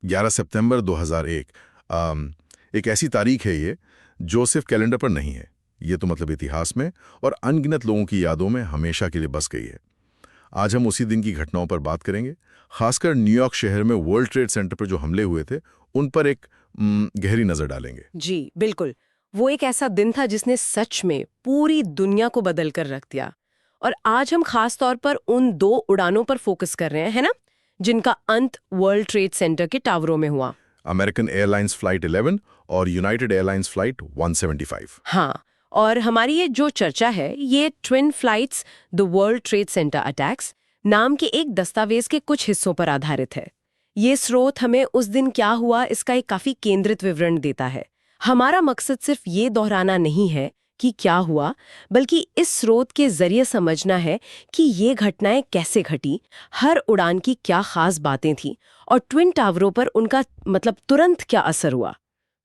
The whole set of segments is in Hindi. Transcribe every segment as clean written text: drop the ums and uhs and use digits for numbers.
11 सितंबर 2001। एक ऐसी तारीख है ये जो सिर्फ कैलेंडर पर नहीं है, ये तो मतलब इतिहास में और अनगिनत लोगों की यादों में हमेशा के लिए बस गई है। आज हम उसी दिन की घटनाओं पर बात करेंगे, खासकर न्यूयॉर्क शहर में वर्ल्ड ट्रेड सेंटर पर जो हमले हुए थे उन पर एक गहरी नजर डालेंगे। जी बिल्कुल। वो एक ऐसा दिन था जिसने सच में पूरी दुनिया को बदल कर रख दिया। और आज हम खास तौर पर उन 2 उड़ानों पर फोकस कर रहे हैं, है ना, जिनका अंत वर्ल्ड ट्रेड सेंटर के टावरों में हुआ। अमेरिकन एयरलाइंस फ्लाइट 11 और यूनाइटेड एयरलाइंस फ्लाइट 175। हाँ, और हमारी ये जो चर्चा है ये twin flights the world trade centre attacks नाम के एक दस्तावेज के कुछ हिस्सों पर आधारित है। ये स्रोत हमें उस दिन क्या हुआ इसका एक काफी केंद्रित विवरण देता है। हमारा मकसद सिर्फ ये दोहराना नहीं है कि क्या हुआ, बल्कि इस स्रोत के जरिए समझना है कि ये घटनाएं कैसे घटी, हर उड़ान की क्या खास बातें थीं और ट्विन टावरों पर उनका मतलब तुरंत क्या असर हुआ।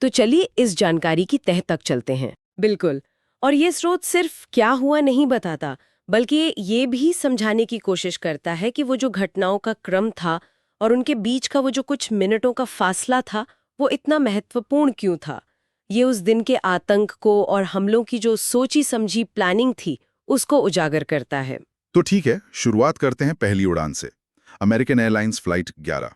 तो चलिए इस जानकारी की तह तक चलते हैं। बिल्कुल। और ये स्रोत सिर्फ क्या हुआ नहीं बताता, बल्कि ये भी समझाने की कोशिश करता है कि वो जो घटनाओं का क्रम था और उनके बीच का वो जो कुछ मिनटों का फासला था, वो इतना महत्वपूर्ण क्यों था। ये उस दिन के आतंक को और हमलों की जो सोची समझी प्लानिंग थी, उसको उजागर करता है। तो ठीक है, शुरुआत करते हैं पहली उड़ान से। American airlines flight 11।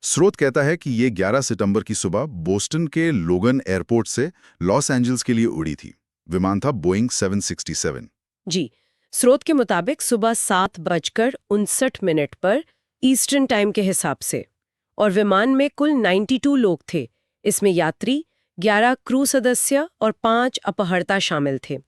स्रोत कहता है कि ये 11 सितंबर की सुबह बोस्टन के लोगन एयरपोर्ट से लॉस एंजल्स के लिए उड़ी थी। विमान था बोइंग 767। जी, स्रोत के मुताबिक सुबह 7:59 पर ईस्टर्न टाइम के हिसाब से, और विमान में कुल 92 लोग थे। इसमें यात्री, 11 क्रू सदस्य और 5 अपहर्ता शामिल थे।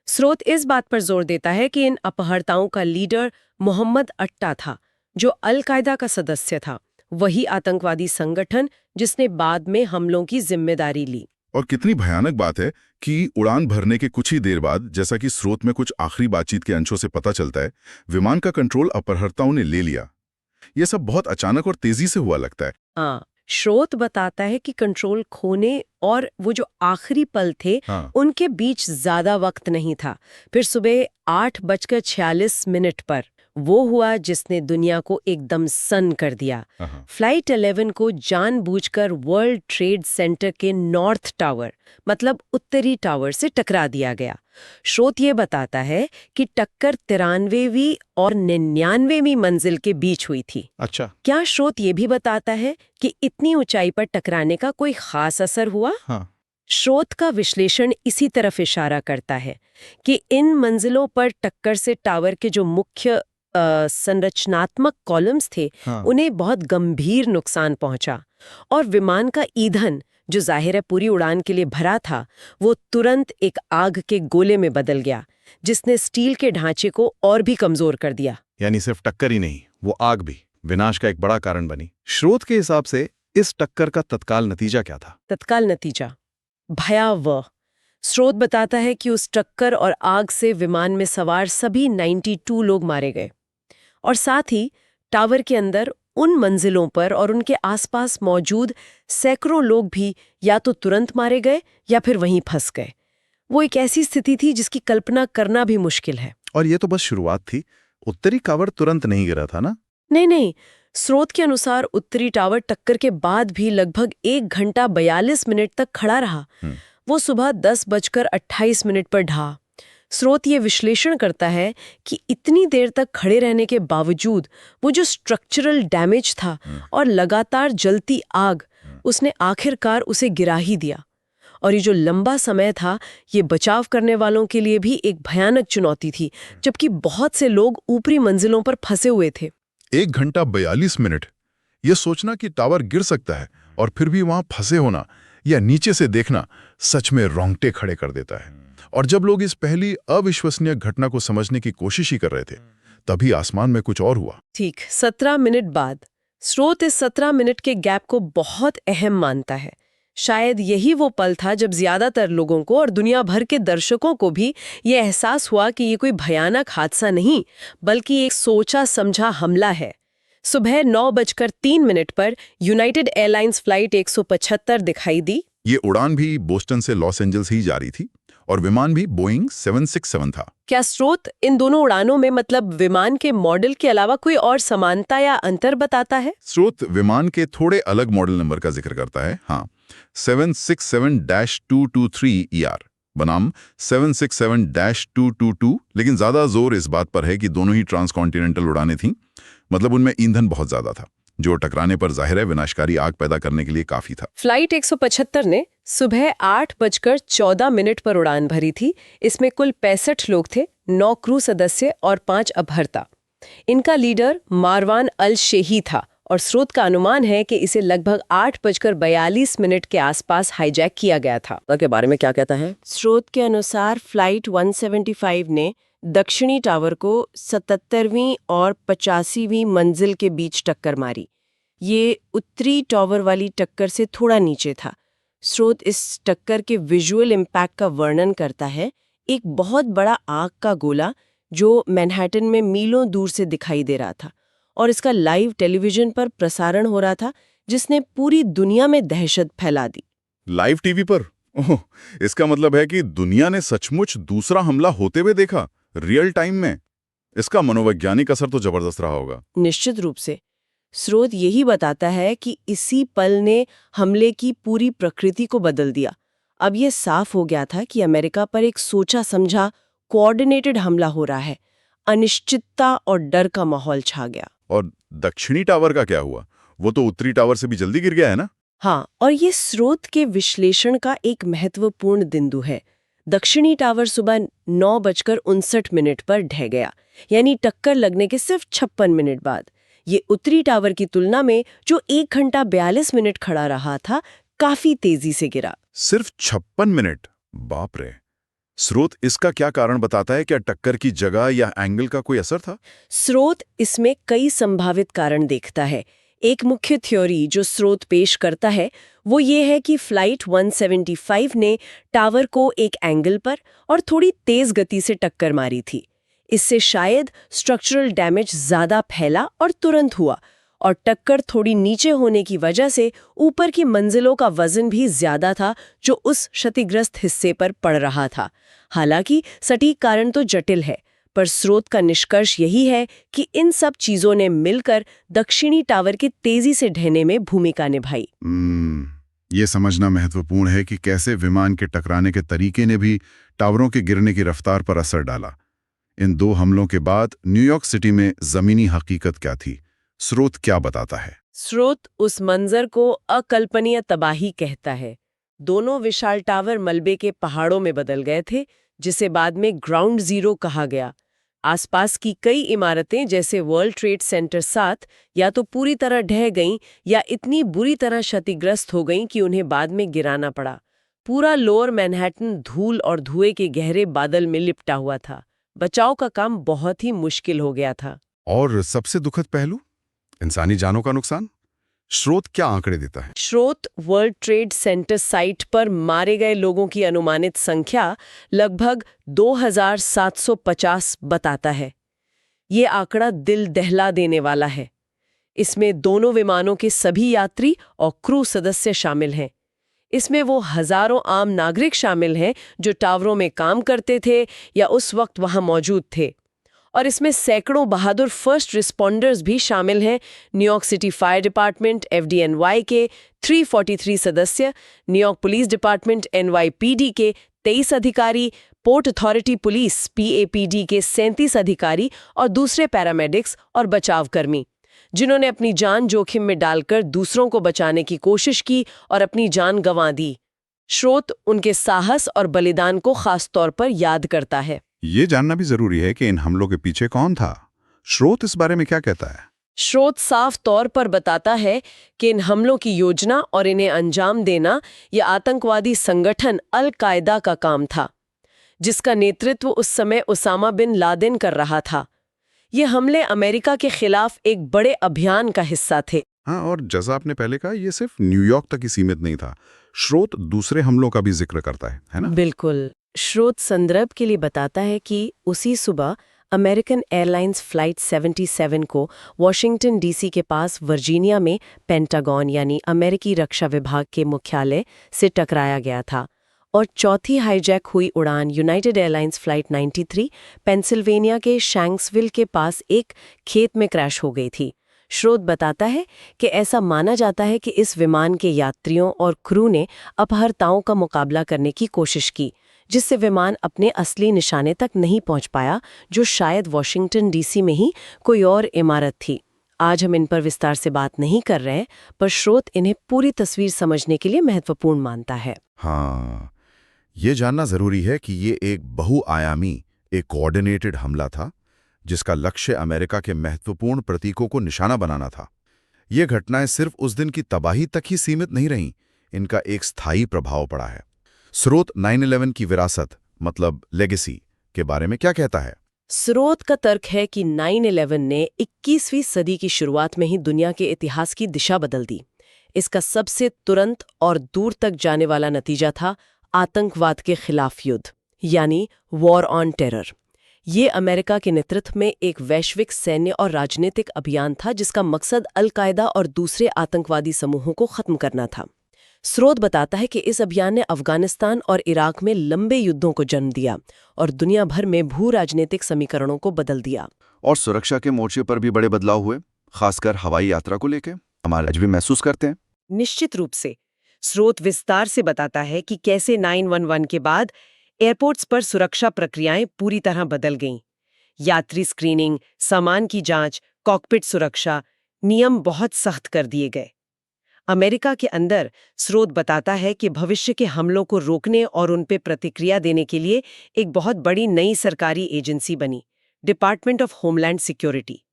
स्रोत इस बात पर जोर देता है कि इन अपहर्ताओं का लीडर मोहम्मद अट्टा था, जो अल कायदा का सदस्य था, वही आतंकवादी संगठन जिसने बाद में हमलों की जिम्मेदारी ली। और कितनी भयानक बात है कि उड़ान भरने के कुछ ही देर बाद, जैसा कि स्रोत में कुछ आखिरी बातचीत के अंशों से पता चलता है, विमान का कंट्रोल अपहर्ताओं ने ले लिया। यह सब बहुत अचानक और तेजी से हुआ लगता है। हाँ, स्रोत बताता है कि कंट्रोल खोने और वो जो आखिरी पल थे, उनके बीच ज्यादा वक्त नहीं था। फिर सुबह 8:46 पर वो हुआ जिसने दुनिया को एकदम सन्न कर दिया। फ्लाइट 11 को जानबूझकर वर्ल्ड ट्रेड सेंटर के नॉर्थ टावर मतलब उत्तरी टावर से टकरा दिया गया। स्रोत ये बताता है कि टक्कर 93वीं और 99वीं मंजिल के बीच हुई थी। अच्छा। क्या स्रोत ये भी बताता है कि इतनी ऊंचाई पर टकराने का कोई खास असर हुआ? हाँ। स्रोत का विश्लेषण इसी तरफ इशारा करता है कि इन मंजिलों पर टक्कर से टावर के जो मुख्य संरचनात्मक कॉलम्स थे, उन्हें बहुत गंभीर नुकसान पहुंचा और विमान का ईंधन, जो जाहिर है पूरी उड़ान के लिए भरा था, वो तुरंत एक आग के गोले में बदल गया, जिसने स्टील के ढांचे को और भी कमजोर कर दिया। यानी सिर्फ टक्कर ही नहीं, वो आग भी विनाश का एक बड़ा कारण बनी। स्रोत के हिसाब से इस टक्कर का तत्काल नतीजा क्या था? तत्काल नतीजा भयावह। स्रोत बताता है कि उस टक्कर और आग से विमान में सवार सभी 92 लोग मारे गए और साथ ही टावर के अंदर उन मंजिलों पर और उनके आसपास मौजूद सैकड़ों लोग भी या तो तुरंत मारे गए या फिर वहीं फंस गए। वो एक ऐसी स्थिति थी जिसकी कल्पना करना भी मुश्किल है। और ये तो बस शुरुआत थी। उत्तरी टावर तुरंत नहीं गिरा था ना? नहीं, स्रोत के अनुसार उत्तरी टावर टक्कर के बाद भी लगभग 1 घंटा 42 मिनट तक खड़ा रहा। वो सुबह 10:28 पर ढहा। स्रोत ये विश्लेषण करता है कि इतनी देर तक खड़े रहने के बावजूद वो जो स्ट्रक्चरल डैमेज था और लगातार जलती आग, उसने आखिरकार उसे गिरा ही दिया। और ये जो लंबा समय था, ये बचाव करने वालों के लिए भी एक भयानक चुनौती थी, जबकि बहुत से लोग ऊपरी मंजिलों पर फंसे हुए थे। 1 घंटा 42 मिनट, ये सोचना कि टावर गिर सकता है और फिर भी वहां फंसे होना या नीचे से देखना सच में रोंगटे खड़े कर देता है। और जब लोग इस पहली अविश्वसनीय घटना को समझने की कोशिश ही कर रहे थे, तभी आसमान में कुछ और हुआ। ठीक 17 मिनट बाद। स्रोत इस 17 मिनट के गैप को बहुत अहम मानता है। शायद यही वो पल था जब ज्यादातर लोगों को और दुनिया भर के दर्शकों को भी ये एहसास हुआ कि ये कोई भयानक हादसा नहीं, बल्कि एक सोचा समझा हमला है। सुबह 9:03 पर यूनाइटेड एयरलाइंस फ्लाइट 175 दिखाई दी। ये उड़ान भी बोस्टन से लॉस एंजल्स ही जारी थी और विमान भी बोइंग 767 था। क्या स्रोत इन दोनों उड़ानों में मतलब विमान के मॉडल के अलावा कोई और समानता या अंतर बताता है? स्रोत विमान के थोड़े अलग मॉडल नंबर का जिक्र करता है। हाँ, 767-223ER बनाम 767-222, लेकिन ज्यादा जोर इस बात पर है कि दोनों ही ट्रांसकॉन्टिनेंटल उड़ानें थीं। मतलब उनमें ईंधन बहुत ज्यादा था, जो टकराने पर जाहिर है विनाशकारी आग पैदा करने के लिए काफी था। फ्लाइट 175 ने सुबह 8:14 पर उड़ान भरी थी। इसमें कुल 65 लोग थे, 9 क्रू सदस्य और 5 अभ्यर्ता। इनका लीडर मारवान अल शेही था और स्रोत का अनुमान है कि इसे लगभग 8:42 के आसपास हाईजैक किया गया था। के बारे में क्या कहता है? स्रोत के अनुसार फ्लाइट 175 ने दक्षिणी टावर को 77वीं और 85वीं मंजिल के बीच टक्कर मारी। ये उत्तरी टावर वाली टक्कर से थोड़ा नीचे था। स्रोत इस टक्कर के विजुअल इम्पैक्ट का वर्णन करता है। एक बहुत बड़ा आग का गोला जो मैनहट्टन में मीलों दूर से दिखाई दे रहा था और इसका लाइव टेलीविजन पर प्रसारण हो रहा था, जिसने पूरी दुनिया में दहशत फैला दी। लाइव टीवी पर? ओह, इसका मतलब है कि दुनिया ने सचमुच दूसरा हमला होते हुए देखा, रियल टाइम में। इसका मनोवैज्ञानिक असर तो जबरदस्त रहा होगा। निश्चित रूप से। स्रोत यही बताता है कि इसी पल ने हमले की पूरी प्रकृति को बदल दिया। अब यह साफ हो गया था कि अमेरिका पर एक सोचा समझा कोऑर्डिनेटेड हमला हो रहा है। अनिश्चितता और डर का माहौल छा गया। और दक्षिणी टावर का क्या हुआ? वो तो उत्तरी टावर से भी जल्दी गिर गया है ना? हाँ, और ये स्रोत के विश्लेषण का एक महत्वपूर्ण बिंदु है। दक्षिणी टावर सुबह 9:59 पर ढह गया, यानी टक्कर लगने के सिर्फ 56 मिनट बाद। ये उत्तरी टावर की तुलना में जो 1 घंटा 42 मिनट खड़ा रहा था, काफी तेजी से गिरा। सिर्फ 56 मिनट? बाप रे। स्रोत इसका क्या कारण बताता है? क्या टक्कर की जगह या एंगल का कोई असर था? स्रोत इसमें कई संभावित कारण देखता है। एक मुख्य थ्योरी जो स्रोत पेश करता है वो ये है कि फ्लाइट 175 ने टावर को एक एंगल पर और थोड़ी तेज गति से टक्कर मारी थी। इससे शायद स्ट्रक्चरल डैमेज ज्यादा फैला और तुरंत हुआ, और टक्कर थोड़ी नीचे होने की वजह से ऊपर की मंजिलों का वजन भी ज्यादा था जो उस क्षतिग्रस्त हिस्से पर पड़ रहा था। हालांकि सटीक कारण तो जटिल है, पर स्रोत का निष्कर्ष यही है कि इन सब चीजों ने मिलकर दक्षिणी टावर के तेजी से ढहने में भूमिका निभाई। ये समझना महत्वपूर्ण है कि कैसे विमान के टकराने के तरीके ने भी टावरों के गिरने की रफ्तार पर असर डाला। इन 2 हमलों के बाद न्यूयॉर्क सिटी में जमीनी हकीकत क्या थी? स्रोत क्या बताता है? स्रोत उस मंजर को अकल्पनीय तबाही कहता है। दोनों विशाल टावर मलबे के पहाड़ों में बदल गए थे, जिसे बाद में ग्राउंड जीरो कहा गया। आसपास की कई इमारतें जैसे वर्ल्ड ट्रेड सेंटर 7 या तो पूरी तरह ढह गईं या इतनी बुरी तरह क्षतिग्रस्त हो गईं कि उन्हें बाद में गिराना पड़ा। पूरा लोअर मैनहट्टन धूल और धुएं के गहरे बादल में लिपटा हुआ था। बचाव का काम बहुत ही मुश्किल हो गया था। और सबसे दुखद पहलू, इंसानी जानों का नुकसान। स्रोत क्या आंकड़े देता है? स्रोत वर्ल्ड ट्रेड सेंटर साइट पर मारे गए लोगों की अनुमानित संख्या लगभग 2750 बताता है। ये आंकड़ा दिल दहला देने वाला है। इसमें दोनों विमानों के सभी यात्री और क्रू सदस्य शामिल हैं। इसमें वो हजारों आम नागरिक शामिल हैं जो टावरों में काम करते थे या उस वक्त वहां मौजूद थे। और इसमें सैकड़ों बहादुर फर्स्ट रिस्पॉन्डर्स भी शामिल हैं। New York city fire department FDNY के 343 सदस्य, न्यूयॉर्क पुलिस डिपार्टमेंट NYPD के 23 अधिकारी, पोर्ट अथॉरिटी पुलिस PAPD के 37 अधिकारी और दूसरे पैरामेडिक्स और बचावकर्मी, जिन्होंने अपनी जान जोखिम में डालकर दूसरों को बचाने की कोशिश की और अपनी जान गंवा दी। स्रोत उनके साहस और बलिदान को खास तौर पर याद करता है। ये जानना भी जरूरी है कि इन हमलों के पीछे कौन था। स्रोत इस बारे में क्या कहता है? स्रोत साफ तौर पर बताता है कि इन हमलों की योजना और इन्हें अंजाम देना यह आतंकवादी संगठन अल-कायदा का काम था, जिसका नेतृत्व उस समय उसामा बिन लादेन कर रहा था। ये हमले अमेरिका के खिलाफ एक बड़े अभियान का हिस्सा थे। हाँ, और जैसा आपने पहले कहा, ये सिर्फ न्यूयॉर्क तक ही सीमित नहीं था। स्रोत दूसरे हमलों का भी जिक्र करता है ना? बिल्कुल। स्रोत संदर्भ के लिए बताता है कि उसी सुबह अमेरिकन एयरलाइंस फ्लाइट 77 को वॉशिंगटन DC के पास वर्जीनिया में पेंटागन यानी अमेरिकी रक्षा विभाग के मुख्यालय से टकराया गया था और चौथी हाईजैक हुई उड़ान यूनाइटेड एयरलाइंस फ्लाइट 93 पेंसिल्वेनिया के शैंक्सविल के पास एक खेत में क्रैश हो गई थी। स्रोत बताता है कि ऐसा माना जाता है कि इस विमान के यात्रियों और क्रू ने अपहर्ताओं का मुकाबला करने की कोशिश की, जिससे विमान अपने असली निशाने तक नहीं पहुंच पाया, जो शायद वॉशिंगटन डीसी में ही कोई और इमारत थी। आज हम इन पर विस्तार से बात नहीं कर रहे हैं, पर स्रोत इन्हें पूरी तस्वीर समझने के लिए महत्वपूर्ण मानता है। हाँ, ये जानना जरूरी है कि ये एक बहुआयामी, एक कोऑर्डिनेटेड हमला था, जिसका लक्ष्य अमेरिका के महत्वपूर्ण प्रतीकों को निशाना बनाना था। ये घटनाएं सिर्फ उस दिन की तबाही तक ही सीमित नहीं रहीं, इनका एक स्थायी प्रभाव पड़ा है। स्रोत 9/11 की विरासत, मतलब लेगेसी, के बारे में क्या कहता है? स्रोत का तर्क है कि 9/11 ने 21वीं सदी की शुरुआत में ही दुनिया के इतिहास की दिशा बदल दी। इसका सबसे तुरंत और दूर तक जाने वाला नतीजा था आतंकवाद के खिलाफ युद्ध, यानी वॉर ऑन टेरर। ये अमेरिका के नेतृत्व में एक वैश्विक सैन्य और राजनीतिक अभियान था, जिसका मकसद अल-कायदा और दूसरे आतंकवादी समूहों को खत्म करना था। स्रोत बताता है कि इस अभियान ने अफगानिस्तान और इराक में लंबे युद्धों को जन्म दिया और दुनिया भर में भू राजनीतिक समीकरणों को बदल दिया। और सुरक्षा के मोर्चे पर भी बड़े बदलाव हुए, खासकर हवाई यात्रा को लेकर। हमारे आज भी महसूस करते हैं। निश्चित रूप से। स्रोत विस्तार से बताता है कि कैसे 9/11 के बाद एयरपोर्ट्स पर सुरक्षा प्रक्रियाएं पूरी तरह बदल गईं। यात्री स्क्रीनिंग, सामान की जांच, कॉकपिट सुरक्षा, नियम बहुत सख्त कर दिए गए। अमेरिका के अंदर स्रोत बताता है कि भविष्य के हमलों को रोकने और उन पर प्रतिक्रिया देने के लिए एक बहुत बड़ी नई सरकारी एजेंसी बनी, डिपार्टमेंट ऑफ होमलैंड सिक्योरिटी।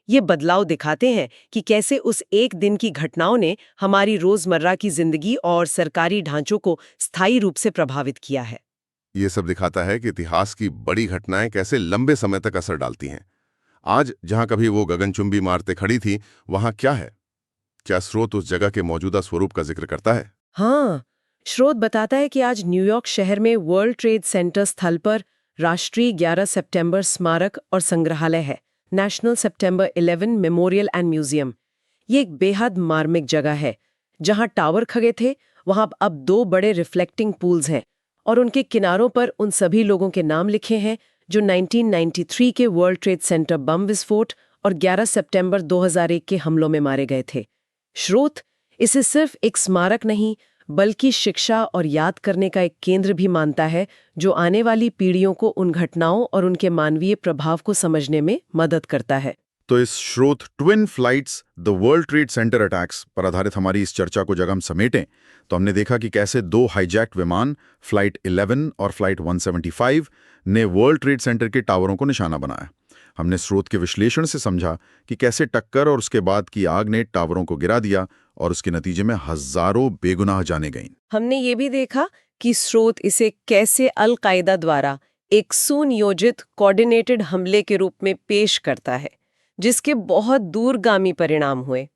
ये बदलाव दिखाते हैं कि कैसे उस एक दिन की घटनाओं ने हमारी रोजमर्रा की जिंदगी और सरकारी ढांचों को स्थायी रूप से प्रभावित किया है। ये सब दिखाता है कि इतिहास की बड़ी घटनाएं कैसे लंबे समय तक असर डालती हैं। आज जहां कभी वो गगनचुंबी इमारतें खड़ी थी, वहां क्या है? क्या स्रोत उस जगह के मौजूदा स्वरूप का जिक्र करता है? हाँ, स्रोत बताता है कि आज न्यूयॉर्क शहर में वर्ल्ड ट्रेड सेंटर स्थल पर राष्ट्रीय 11 सितंबर स्मारक और संग्रहालय है, national September 11 memorial and museum. ये एक बेहद मार्मिक जगह है। जहां टावर खड़े थे, वहां अब 2 बड़े रिफ्लेक्टिंग पूल्स हैं और उनके किनारों पर उन सभी लोगों के नाम लिखे हैं जो 1993 के वर्ल्ड ट्रेड सेंटर बम विस्फोट और 11 सितंबर 2001 के हमलों में मारे गए थे। स्रोत इसे सिर्फ एक स्मारक नहीं, बल्कि शिक्षा और याद करने का एक केंद्र भी मानता है, जो आने वाली पीढ़ियों को उन घटनाओं और उनके मानवीय प्रभाव को समझने में मदद करता है। तो इस स्रोत twin flights the world trade centre attacks पर आधारित हमारी इस चर्चा को जब हम समेटें, तो हमने देखा कि कैसे 2 हाईजैक्ड विमान, फ्लाइट 11 और फ्लाइट 175, ने वर्ल्ड ट्रेड सेंटर के टावरों को निशाना बनाया। हमने स्रोत के विश्लेषण से समझा कि कैसे टक्कर और उसके बाद की आग ने टावरों को गिरा दिया और उसके नतीजे में हजारों बेगुनाह जाने गईं। हमने ये भी देखा कि स्रोत इसे कैसे अल-कायदा द्वारा एक सुनियोजित कोऑर्डिनेटेड हमले के रूप में पेश करता है, जिसके बहुत दूरगामी परिणाम हुए।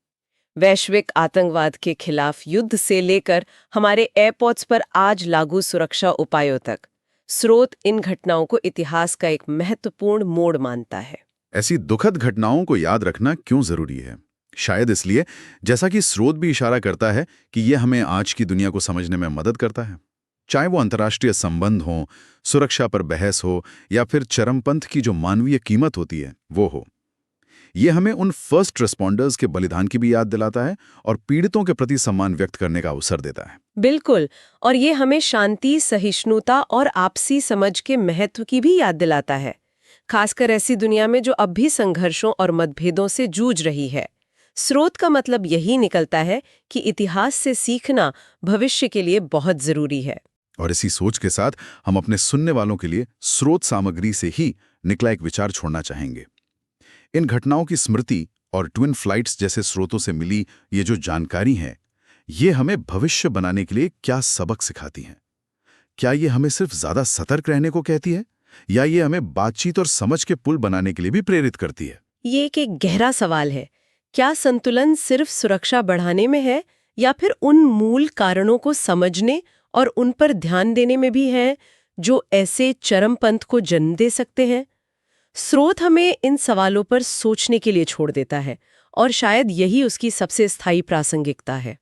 वैश्विक आतंकवाद के खिलाफ युद्ध से लेकर हमारे एयरपोर्ट्स पर आज लागू सुरक्षा उपायों तक, स्रोत इन घटनाओं को इतिहास का एक महत्वपूर्ण मोड़ मानता है। ऐसी दुखद घटनाओं को याद रखना क्यों जरूरी है? शायद इसलिए, जैसा कि स्रोत भी इशारा करता है, कि यह हमें आज की दुनिया को समझने में मदद करता है। चाहे वो अंतर्राष्ट्रीय संबंध हो, सुरक्षा पर बहस हो, या फिर चरमपंथ की जो मानवीय कीमत होती है वो हो। ये हमें उन फर्स्ट रिस्पॉन्डर्स के बलिदान की भी याद दिलाता है और पीड़ितों के प्रति सम्मान व्यक्त करने का अवसर देता है। बिल्कुल, और ये हमें शांति, सहिष्णुता और आपसी समझ के महत्व की भी याद दिलाता है, खासकर ऐसी दुनिया में जो अब भी संघर्षों और मतभेदों से जूझ रही है। स्रोत का मतलब यही निकलता है कि इतिहास से सीखना भविष्य के लिए बहुत जरूरी है। और इसी सोच के साथ हम अपने सुनने वालों के लिए स्रोत सामग्री से ही निकला एक विचार छोड़ना चाहेंगे। इन घटनाओं की स्मृति और ट्विन फ्लाइट्स जैसे स्रोतों से मिली ये जो जानकारी है, ये हमें भविष्य बनाने के लिए क्या सबक सिखाती हैं? क्या ये हमें सिर्फ ज्यादा सतर्क रहने को कहती है, या ये हमें बातचीत और समझ के पुल बनाने के लिए भी प्रेरित करती है? ये एक गहरा सवाल है। क्या संतुलन सिर्फ सुरक्षा बढ़ाने में है, या फिर उन मूल कारणों को समझने और उन पर ध्यान देने में भी है जो ऐसे चरमपंथ को जन्म दे सकते हैं? स्रोत हमें इन सवालों पर सोचने के लिए छोड़ देता है, और शायद यही उसकी सबसे स्थायी प्रासंगिकता है।